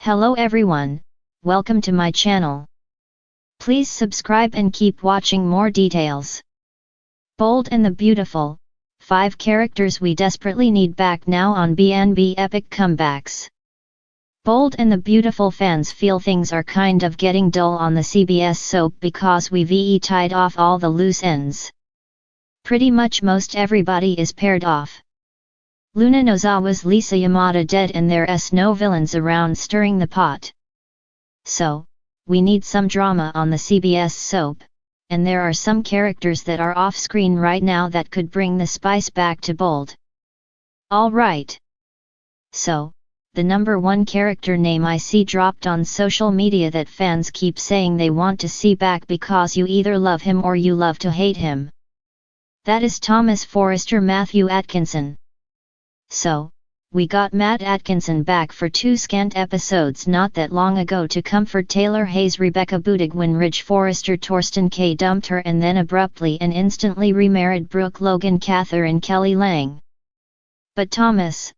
Hello everyone, welcome to my channel. Please subscribe and keep watching more details. Bold and the Beautiful, 5 characters we desperately need back now on BNB Epic Comebacks. Bold and the Beautiful fans feel things are kind of getting dull on the CBS soap because we've tied off all the loose ends. Pretty much most everybody is paired off. Luna Nozawa's Lisa Yamada dead and there's no villains around stirring the pot. So, we need some drama on the CBS soap, and there are some characters that are off screen right now that could bring the spice back to Bold. Alright. So, the number 1 character name I see dropped on social media that fans keep saying they want to see back because you either love him or you love to hate him. That is Thomas Forrester Matthew Atkinson. So, we got Matt Atkinson back for 2 scant episodes not that long ago to comfort Taylor Hayes Rebecca Budig when Ridge Forrester Torsten K dumped her and then abruptly and instantly remarried Brooke Logan Catherine Kelly Lang. But Thomas,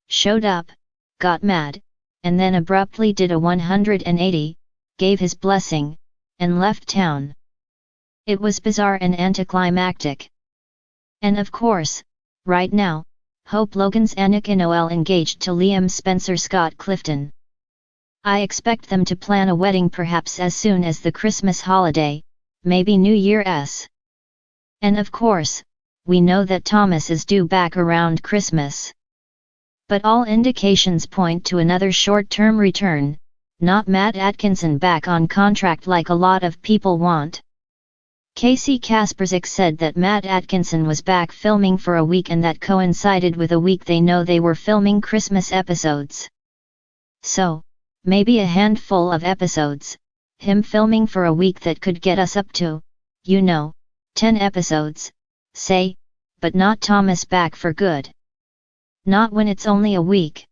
showed up, got mad, and then abruptly did a 180, gave his blessing, and left town. It was bizarre and anticlimactic. And of course, right now, Hope Logan's Annika Noel engaged to Liam Spencer Scott Clifton. I expect them to plan a wedding perhaps as soon as the Christmas holiday, maybe New Year's. And of course, we know that Thomas is due back around Christmas. But all indications point to another short-term return, not Matt Atkinson back on contract like a lot of people want. Casey Kasperzak said that Matt Atkinson was back filming for a week and that coincided with a week they know they were filming Christmas episodes. So, maybe a handful of episodes, him filming for a week that could get us up to, 10 episodes, say, but not Thomas back for good. Not when it's only a week.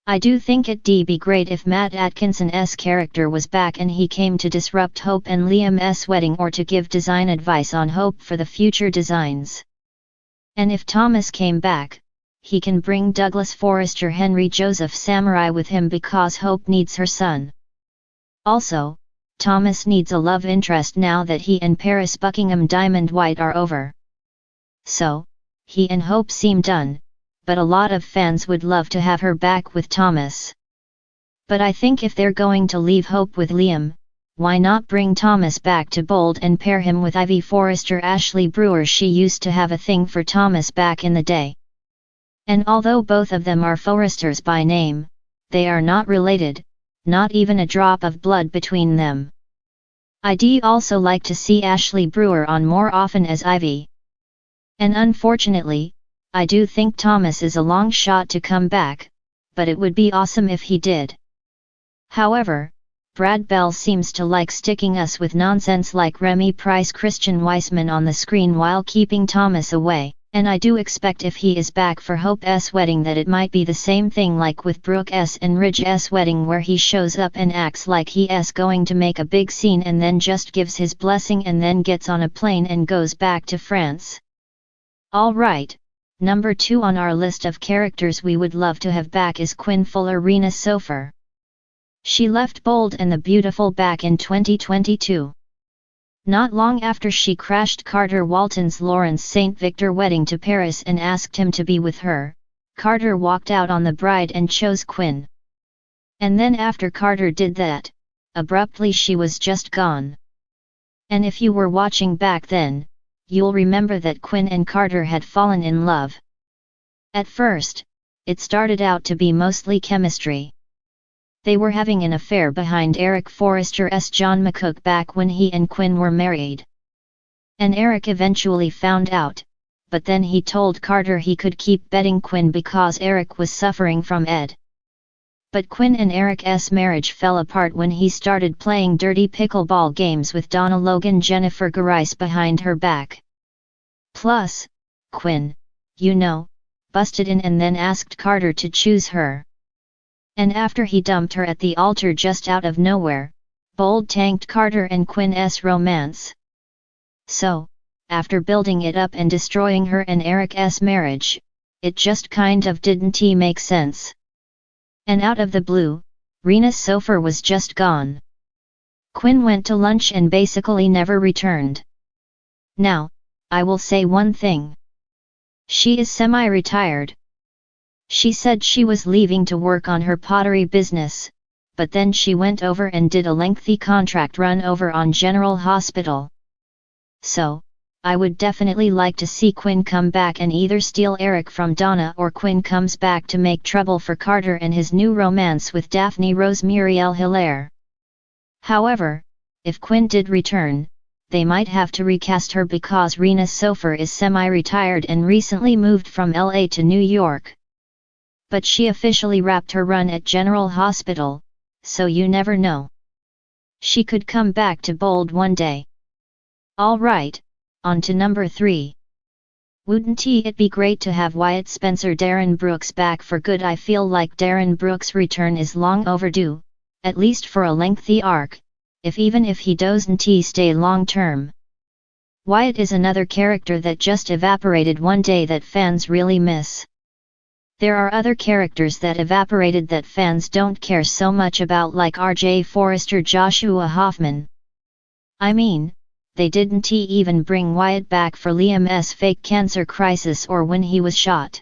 I do think it'd be great if Matt Atkinson's character was back and he came to disrupt Hope and Liam's wedding or to give design advice on Hope for the future designs. And if Thomas came back, he can bring Douglas Forrester Henry Joseph Samurai with him because Hope needs her son. Also, Thomas needs a love interest now that he and Paris Buckingham Diamond White are over. So, he and Hope seem done. But a lot of fans would love to have her back with Thomas. But I think if they're going to leave Hope with Liam, why not bring Thomas back to Bold and pair him with Ivy Forrester Ashley Brewer? She used to have a thing for Thomas back in the day. And although both of them are Forresters by name, they are not related, not even a drop of blood between them. I'd also like to see Ashley Brewer on more often as Ivy. And unfortunately, I do think Thomas is a long shot to come back, but it would be awesome if he did. However, Brad Bell seems to like sticking us with nonsense like Remy Price Christian Weissman on the screen while keeping Thomas away, and I do expect if he is back for Hope's wedding that it might be the same thing like with Brooke's and Ridge's wedding where he shows up and acts like he's going to make a big scene and then just gives his blessing and then gets on a plane and goes back to France. Alright. Number 2 on our list of characters we would love to have back is Quinn Fuller Rena Sofer. She left Bold and the Beautiful back in 2022. Not long after she crashed Carter Walton's Lawrence St. Victor wedding to Paris and asked him to be with her, Carter walked out on the bride and chose Quinn. And then after Carter did that, abruptly she was just gone. And if you were watching back then, you'll remember that Quinn and Carter had fallen in love. At first, it started out to be mostly chemistry. They were having an affair behind Eric Forrester's John McCook back when he and Quinn were married. And Eric eventually found out, but then he told Carter he could keep betting Quinn because Eric was suffering from ED. But Quinn and Eric's marriage fell apart when he started playing dirty pickleball games with Donna Logan Jennifer Garise behind her back. Plus, Quinn, busted in and then asked Carter to choose her. And after he dumped her at the altar just out of nowhere, Bold tanked Carter and Quinn's romance. So, after building it up and destroying her and Eric's marriage, it just kind of didn't make sense. And out of the blue, Rena's sofa was just gone. Quinn went to lunch and basically never returned. Now, I will say one thing. She is semi-retired. She said she was leaving to work on her pottery business, but then she went over and did a lengthy contract run over on General Hospital. So, I would definitely like to see Quinn come back and either steal Eric from Donna, or Quinn comes back to make trouble for Carter and his new romance with Daphne Rose Muriel Hilaire. However, if Quinn did return, they might have to recast her because Rena Sofer is semi-retired and recently moved from LA to New York. But she officially wrapped her run at General Hospital, so you never know. She could come back to Bold one day. Alright, on to number 3. Wouldn't it be great to have Wyatt Spencer Darren Brooks back for good? I feel like Darren Brooks' return is long overdue, at least for a lengthy arc, even if he doesn't stay long term. Wyatt is another character that just evaporated one day that fans really miss. There are other characters that evaporated that fans don't care so much about, like R.J. Forrester, Joshua Hoffman. I mean, they didn't even bring Wyatt back for Liam's fake cancer crisis or when he was shot.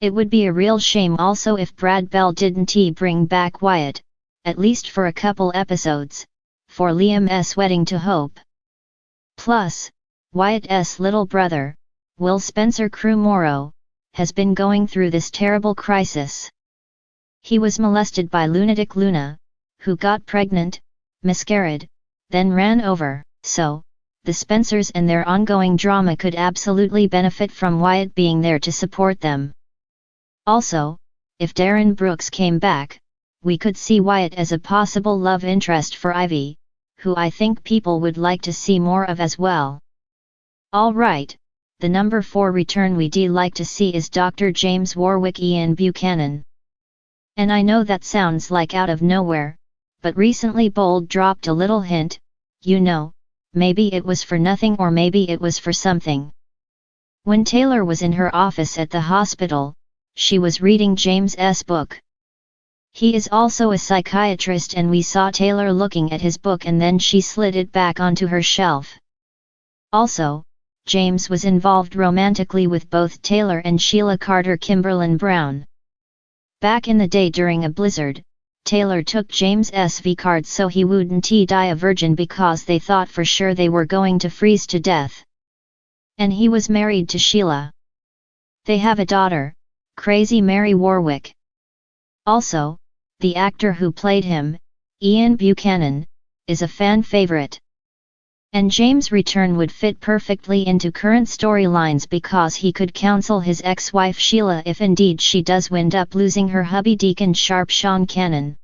It would be a real shame also if Brad Bell didn't bring back Wyatt, at least for a couple episodes, for Liam's wedding to Hope. Plus, Wyatt's little brother, Will Spencer Crew Morrow, has been going through this terrible crisis. He was molested by lunatic Luna, who got pregnant, miscarried, then ran over, so, the Spencers and their ongoing drama could absolutely benefit from Wyatt being there to support them. Also, if Darren Brooks came back, we could see Wyatt as a possible love interest for Ivy, who I think people would like to see more of as well. Alright, the number 4 return we'd like to see is Dr. James Warwick Ian Buchanan. And I know that sounds like out of nowhere, but recently Bold dropped a little hint, you know, maybe it was for nothing or maybe it was for something. When Taylor was in her office at the hospital, she was reading James's book. He is also a psychiatrist and we saw Taylor looking at his book and then she slid it back onto her shelf. Also, James was involved romantically with both Taylor and Sheila Carter Kimberlin Brown. Back in the day during a blizzard, Taylor took James's V card so he wouldn't die a virgin because they thought for sure they were going to freeze to death. And he was married to Sheila. They have a daughter, Crazy Mary Warwick. Also, the actor who played him, Ian Buchanan, is a fan favorite. And James' return would fit perfectly into current storylines because he could counsel his ex-wife Sheila if indeed she does wind up losing her hubby Deacon Sharp Sean Cannon.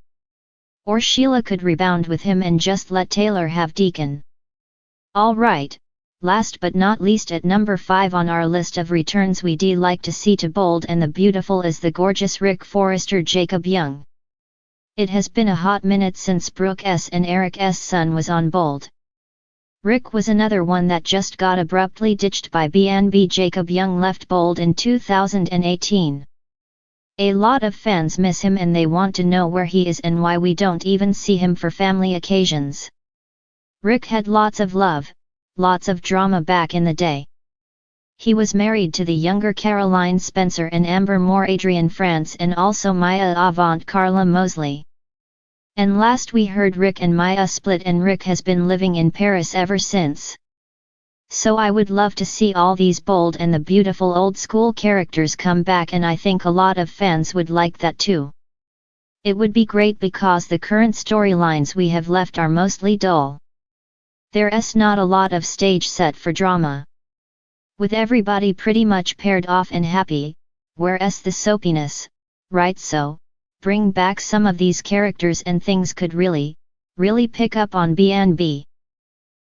Or Sheila could rebound with him and just let Taylor have Deacon. Alright, last but not least at number 5 on our list of returns we'd like to see to Bold and the Beautiful is the gorgeous Rick Forrester Jacob Young. It has been a hot minute since Brooke S. and Eric S. son was on Bold. Rick was another one that just got abruptly ditched by B&B. Jacob Young left Bold in 2018. A lot of fans miss him and they want to know where he is and why we don't even see him for family occasions. Rick had lots of love, lots of drama back in the day. He was married to the younger Caroline Spencer and Amber Moore Adrian France and also Maya Avant Carla Mosley. And last we heard Rick and Maya split and Rick has been living in Paris ever since. So I would love to see all these Bold and the Beautiful old school characters come back and I think a lot of fans would like that too. It would be great because the current storylines we have left are mostly dull. There's not a lot of stage set for drama. With everybody pretty much paired off and happy, whereas the soapiness, right? So, bring back some of these characters and things could really pick up on B&B.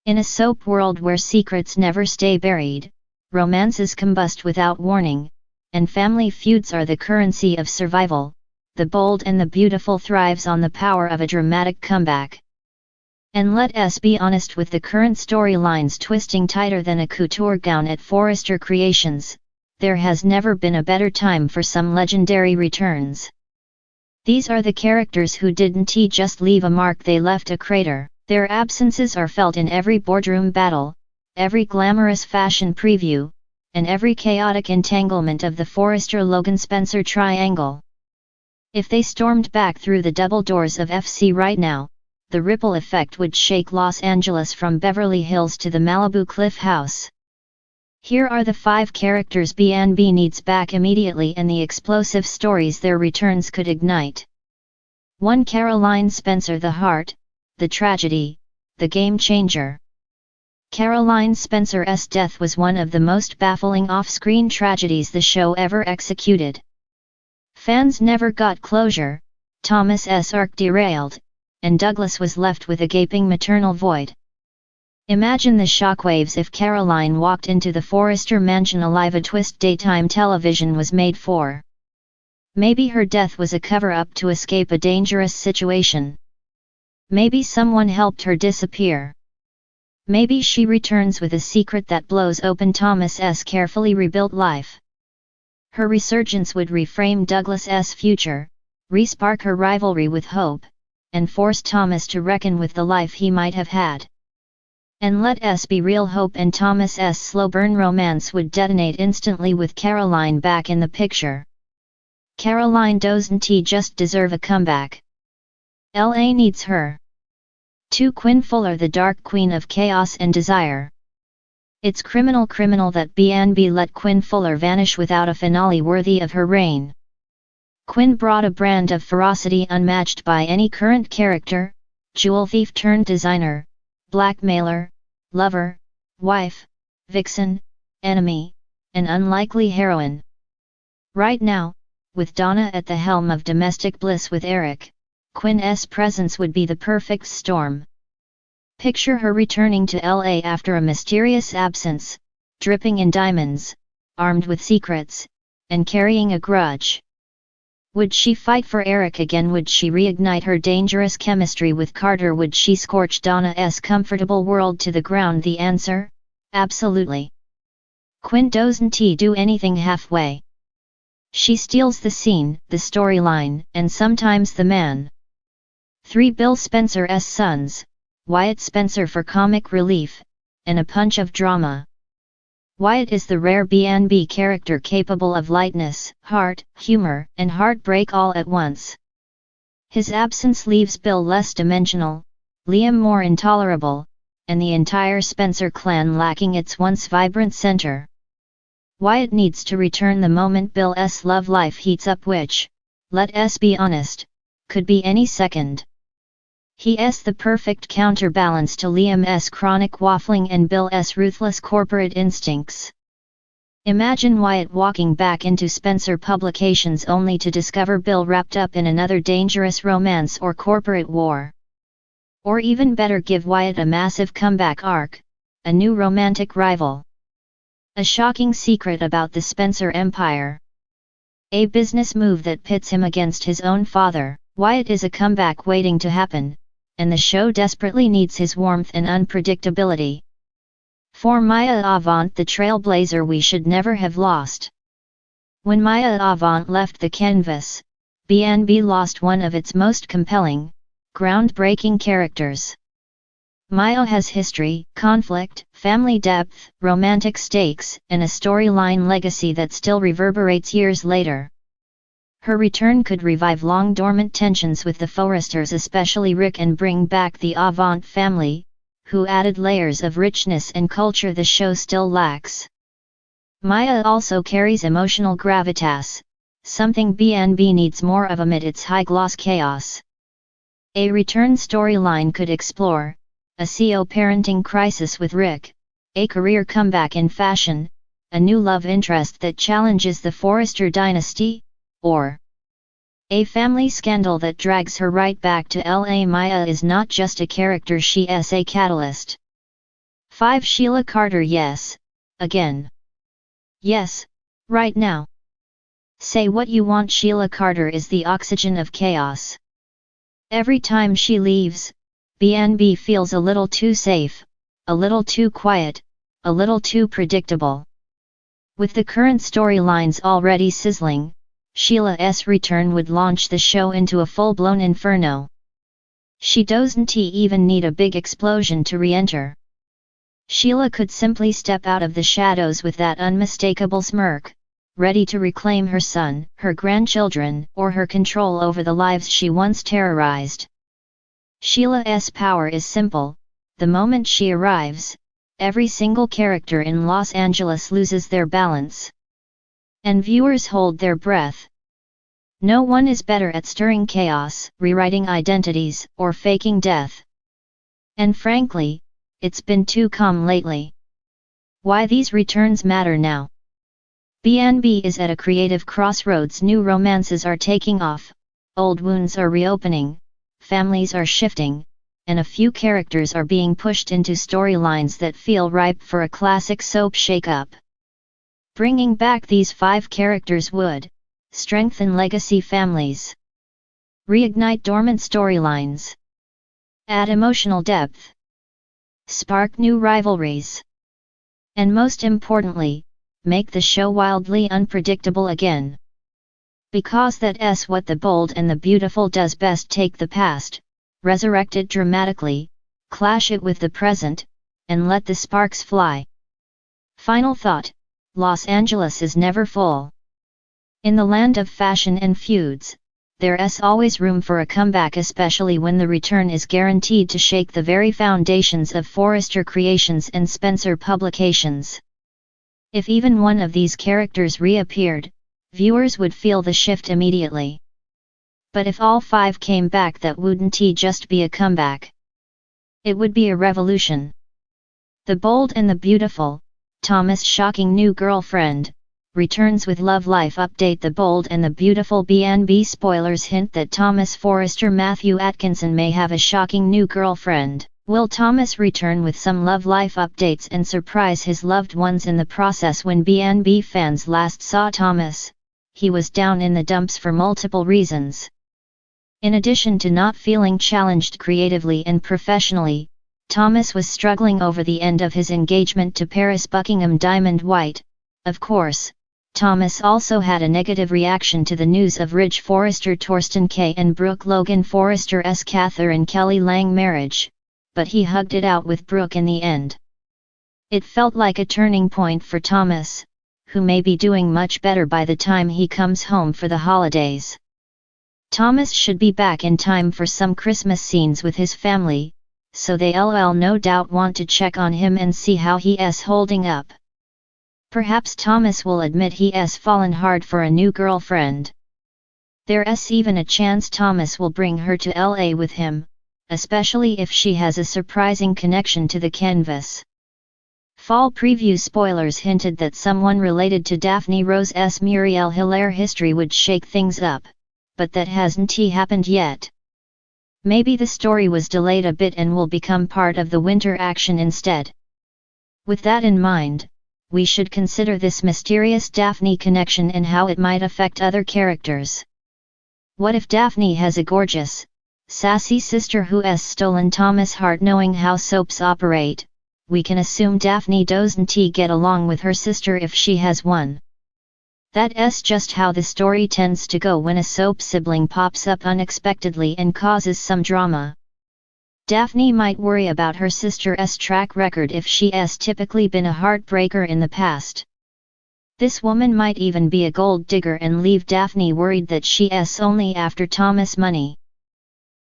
In a soap world where secrets never stay buried, romances combust without warning, and family feuds are the currency of survival, the Bold and the Beautiful thrives on the power of a dramatic comeback. And let us be honest, with the current storylines twisting tighter than a couture gown at Forrester Creations, there has never been a better time for some legendary returns. These are the characters who didn't just leave a mark, they left a crater. Their absences are felt in every boardroom battle, every glamorous fashion preview, and every chaotic entanglement of the Forrester-Logan Spencer triangle. If they stormed back through the double doors of FC right now, the ripple effect would shake Los Angeles from Beverly Hills to the Malibu Cliff House. Here are the 5 characters BNB needs back immediately and the explosive stories their returns could ignite. 1. Caroline Spencer, the heart, the tragedy, the game changer. Caroline Spencer's death was one of the most baffling off-screen tragedies the show ever executed. Fans never got closure, Thomas's arc derailed, and Douglas was left with a gaping maternal void. Imagine the shockwaves if Caroline walked into the Forrester mansion alive, a twist daytime television was made for. Maybe her death was a cover-up to escape a dangerous situation. Maybe someone helped her disappear. Maybe she returns with a secret that blows open Thomas's carefully rebuilt life. Her resurgence would reframe Douglas's future, respark her rivalry with Hope, and force Thomas to reckon with the life he might have had. And let us be real, Hope and Thomas's slow burn romance would detonate instantly with Caroline back in the picture. Caroline doesn't just deserve a comeback. LA needs her. 2. Quinn Fuller, the Dark Queen of Chaos and Desire. It's criminal that BNB let Quinn Fuller vanish without a finale worthy of her reign. Quinn brought a brand of ferocity unmatched by any current character, jewel thief turned designer, blackmailer, lover, wife, vixen, enemy, and unlikely heroine. Right now, with Donna at the helm of domestic bliss with Eric, Quinn's presence would be the perfect storm. Picture her returning to LA after a mysterious absence, dripping in diamonds, armed with secrets, and carrying a grudge. Would she fight for Eric again? Would she reignite her dangerous chemistry with Carter? Would she scorch Donna's comfortable world to the ground? The answer? Absolutely. Quinn doesn't do anything halfway. She steals the scene, the storyline, and sometimes the man. 3. Bill Spencer's sons, Wyatt Spencer for comic relief, and a punch of drama. Wyatt is the rare BNB character capable of lightness, heart, humor, and heartbreak all at once. His absence leaves Bill less dimensional, Liam more intolerable, and the entire Spencer clan lacking its once vibrant center. Wyatt needs to return the moment Bill's love life heats up, which, let us be honest, could be any second. He's the perfect counterbalance to Liam's chronic waffling and Bill's ruthless corporate instincts. Imagine Wyatt walking back into Spencer Publications only to discover Bill wrapped up in another dangerous romance or corporate war. Or even better, give Wyatt a massive comeback arc, a new romantic rival. A shocking secret about the Spencer empire. A business move that pits him against his own father. Wyatt is a comeback waiting to happen, and the show desperately needs his warmth and unpredictability. For Maya Avant, the trailblazer we should never have lost. When Maya Avant left the canvas, BNB lost one of its most compelling, groundbreaking characters. Maya has history, conflict, family depth, romantic stakes, and a storyline legacy that still reverberates years later. Her return could revive long-dormant tensions with the Forresters, especially Rick, and bring back the Avant family, who added layers of richness and culture the show still lacks. Maya also carries emotional gravitas, something BNB needs more of amid its high-gloss chaos. A return storyline could explore a CO parenting crisis with Rick, a career comeback in fashion, a new love interest that challenges the Forrester dynasty, or a family scandal that drags her right back to LA. Maya is not just a character, she is a catalyst. 5. Sheila Carter. Yes, again. Yes, right now. Say what you want, Sheila Carter is the oxygen of chaos. Every time she leaves, BNB feels a little too safe, a little too quiet, a little too predictable. With the current storylines already sizzling, Sheila's return would launch the show into a full-blown inferno. She doesn't even need a big explosion to re-enter. Sheila could simply step out of the shadows with that unmistakable smirk, ready to reclaim her son, her grandchildren, or her control over the lives she once terrorized. Sheila's power is simple: the moment she arrives, every single character in Los Angeles loses their balance. And viewers hold their breath. No one is better at stirring chaos, rewriting identities, or faking death. And frankly, it's been too calm lately. Why these returns matter now? BNB is at a creative crossroads. New romances are taking off, old wounds are reopening, families are shifting, and a few characters are being pushed into storylines that feel ripe for a classic soap shake-up. Bringing back these 5 characters would strengthen legacy families, reignite dormant storylines, add emotional depth, spark new rivalries, and most importantly, make the show wildly unpredictable again. Because that's what The Bold and the Beautiful does best: take the past, resurrect it dramatically, clash it with the present, and let the sparks fly. Final thought: Los Angeles is never full. In the land of fashion and feuds, there's always room for a comeback, especially when the return is guaranteed to shake the very foundations of Forrester Creations and Spencer Publications. If even one of these characters reappeared, viewers would feel the shift immediately. But if all 5 came back, that wouldn't just be a comeback. It would be a revolution. The Bold and the Beautiful, Thomas' shocking new girlfriend, returns with love life update. The Bold and the Beautiful BNB spoilers hint that Thomas Forrester Matthew Atkinson may have a shocking new girlfriend. Will Thomas return with some love life updates and surprise his loved ones in the process? When BNB fans last saw Thomas, he was down in the dumps for multiple reasons. In addition to not feeling challenged creatively and professionally, Thomas was struggling over the end of his engagement to Paris Buckingham Diamond White. Of course, Thomas also had a negative reaction to the news of Ridge Forrester Torsten K and Brooke Logan Forrester's Catherine Kelly Lang marriage, but he hugged it out with Brooke in the end. It felt like a turning point for Thomas, who may be doing much better by the time he comes home for the holidays. Thomas should be back in time for some Christmas scenes with his family, so they'll no doubt want to check on him and see how he's holding up. Perhaps Thomas will admit he's fallen hard for a new girlfriend. There's even a chance Thomas will bring her to LA with him, especially if she has a surprising connection to the canvas. Fall preview spoilers hinted that someone related to Daphne Rose's Muriel Hilaire history would shake things up, but that hasn't happened yet. Maybe the story was delayed a bit and will become part of the winter action instead. With that in mind, we should consider this mysterious Daphne connection and how it might affect other characters. What if Daphne has a gorgeous, sassy sister who has stolen Thomas' heart? Knowing how soaps operate, we can assume Daphne doesn't get along with her sister if she has one. That's just how the story tends to go when a soap sibling pops up unexpectedly and causes some drama. Daphne might worry about her sister's track record if she's typically been a heartbreaker in the past. This woman might even be a gold digger and leave Daphne worried that she's only after Thomas' money.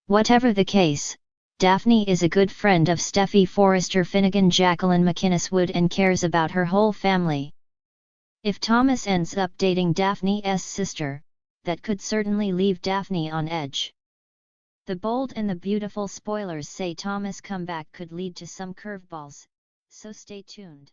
Whatever the case, Daphne is a good friend of Steffy Forrester Finnegan Jacqueline McInnes Wood and cares about her whole family. If Thomas ends up dating Daphne's sister, that could certainly leave Daphne on edge. The Bold and the Beautiful spoilers say Thomas' comeback could lead to some curveballs, so stay tuned.